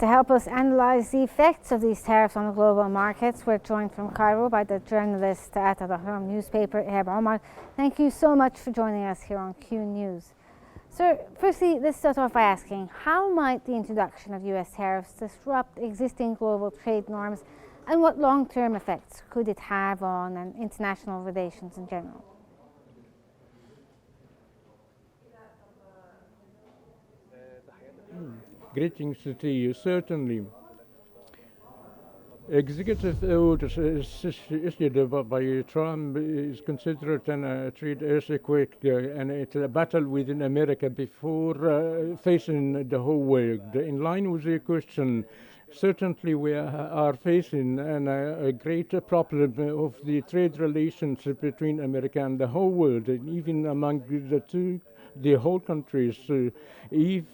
To help us analyse the effects of these tariffs on the global markets, we're joined from Cairo by the journalist at the Home newspaper, Ehab Omar. Thank you so much for joining us here on Qnews. Sir, firstly, let's start off by asking, how might the introduction of US tariffs disrupt existing global trade norms, and what long-term effects could it have on international relations in general? Greetings to you. Certainly, executive orders issued by Trump is considered a trade earthquake, and it's a battle within America before facing the whole world. In line with your question, certainly we are facing a great problem of the trade relationship between America and the whole world, and even among the whole countries. If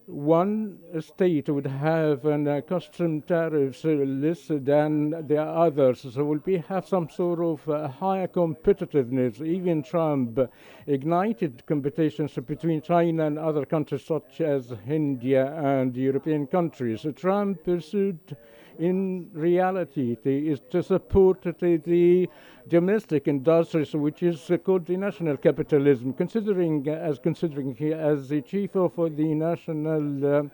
one state would have an custom tariffs less than the others, so will we have some sort of higher competitiveness. Even Trump ignited competitions between China and other countries such as India and European countries. Trump pursued in reality is to support the domestic industries, which is called the national capitalism, considering he as the chief of the national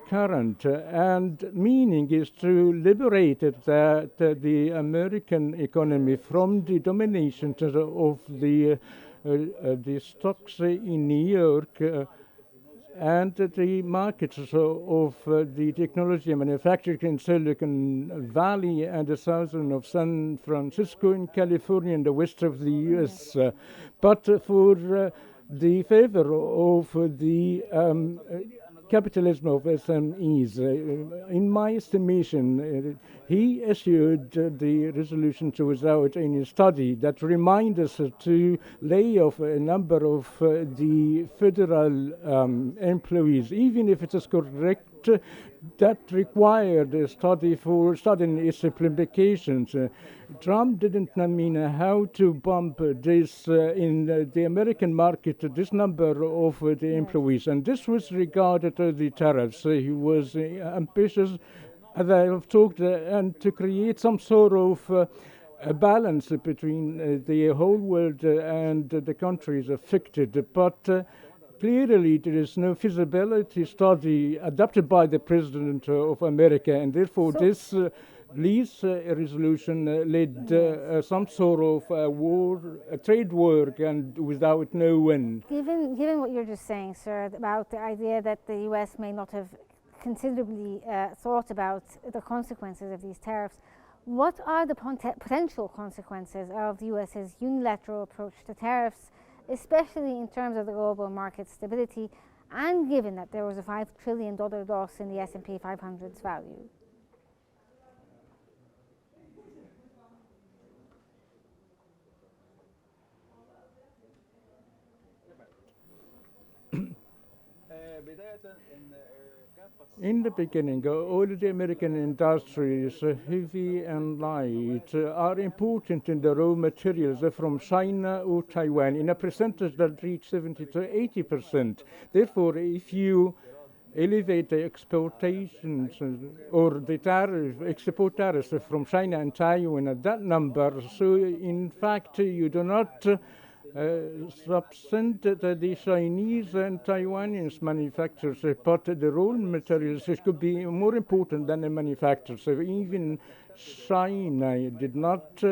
current, and meaning is to liberate the American economy from the domination of the stocks in New York, and the markets of the technology and manufacturing in Silicon Valley and the southern of San Francisco in California and the west of the US, but for the favor of the capitalism of SMEs. In my estimation, he issued the resolution without any study that reminds us to lay off a number of the federal employees, even if it is correct that required a study for studying its implications. Trump didn't mean how to bump this in the American market, this number of the employees, and this was regarded to the tariffs. He was ambitious, as I have talked, and to create some sort of a balance between the whole world and the countries affected, but clearly, there is no feasibility study adopted by the President of America, and therefore this lease resolution led some sort of war, a trade war, and without no win. Given what you're just saying, sir, about the idea that the US may not have considerably thought about the consequences of these tariffs, what are the potential consequences of the US's unilateral approach to tariffs, especially in terms of the global market stability, and given that there was a $5 trillion loss in the S&P 500's value? In the beginning, all the American industries, heavy and light, are important in the raw materials from China or Taiwan in a percentage that reach 70 to 80%. Therefore, if you elevate the exportations or the export tariffs from China and Taiwan at that number, so in fact you do not subsent the Chinese and Taiwanese manufacturers, but the raw materials could be more important than the manufacturers. So even China did not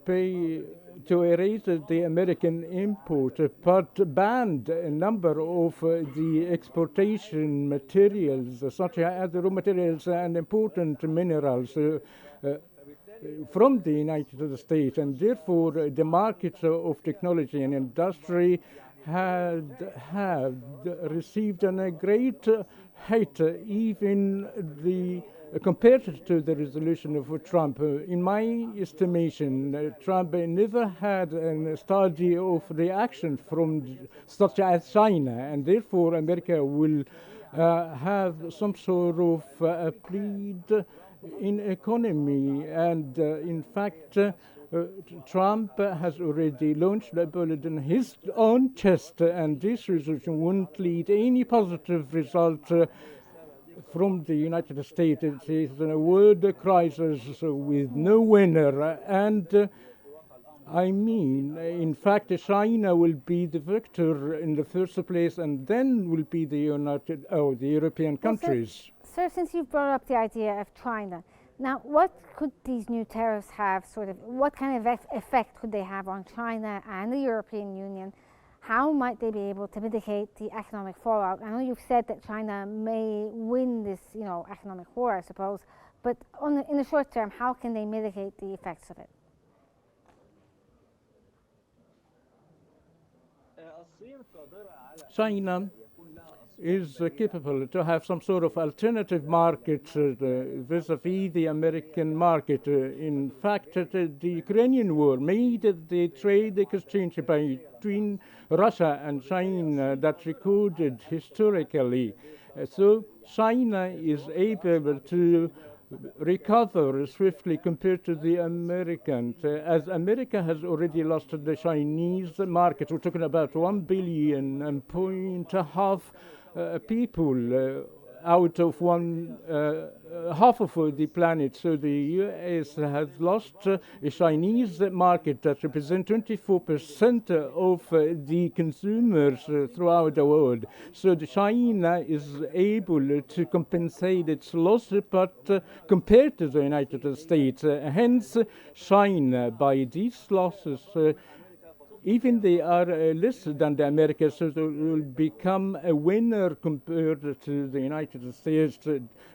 pay to erase the American import, but banned a number of the exportation materials, such as the raw materials and important minerals, from the United States, and therefore the markets of technology and industry have received a great hit, even compared to the resolution of Trump. In my estimation, Trump never had a study of the action from such as China, and therefore America will have some sort of a plead in economy, and in fact Trump has already launched a bullet in his own chest, and this resolution won't lead any positive result from the United States. It is a world crisis with no winner. In fact, China will be the victor in the first place, and then will be the the European countries. Sir, since you've brought up the idea of China, now what could these new tariffs have, what kind of effect could they have on China and the European Union? How might they be able to mitigate the economic fallout? I know you've said that China may win this, economic war, I suppose, but in the short term, how can they mitigate the effects of it? China is capable to have some sort of alternative market vis-a-vis the American market. In fact, the Ukrainian war made the trade exchange between Russia and China that recorded historically. So China is able to recover swiftly compared to the Americans. As America has already lost the Chinese market, we're talking about 1 billion and point half people out of half of the planet. So the US has lost a Chinese market that represents 24% of the consumers throughout the world. So China is able to compensate its loss, but compared to the United States, hence China, by these losses, even they are less than the Americans, so they will become a winner compared to the United States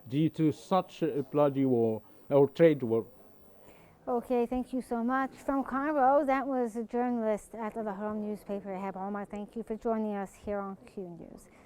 due to such a bloody war or trade war. Okay, thank you so much. From Cairo, that was a journalist at the Home newspaper, Ehab Omar. Thank you for joining us here on Q News.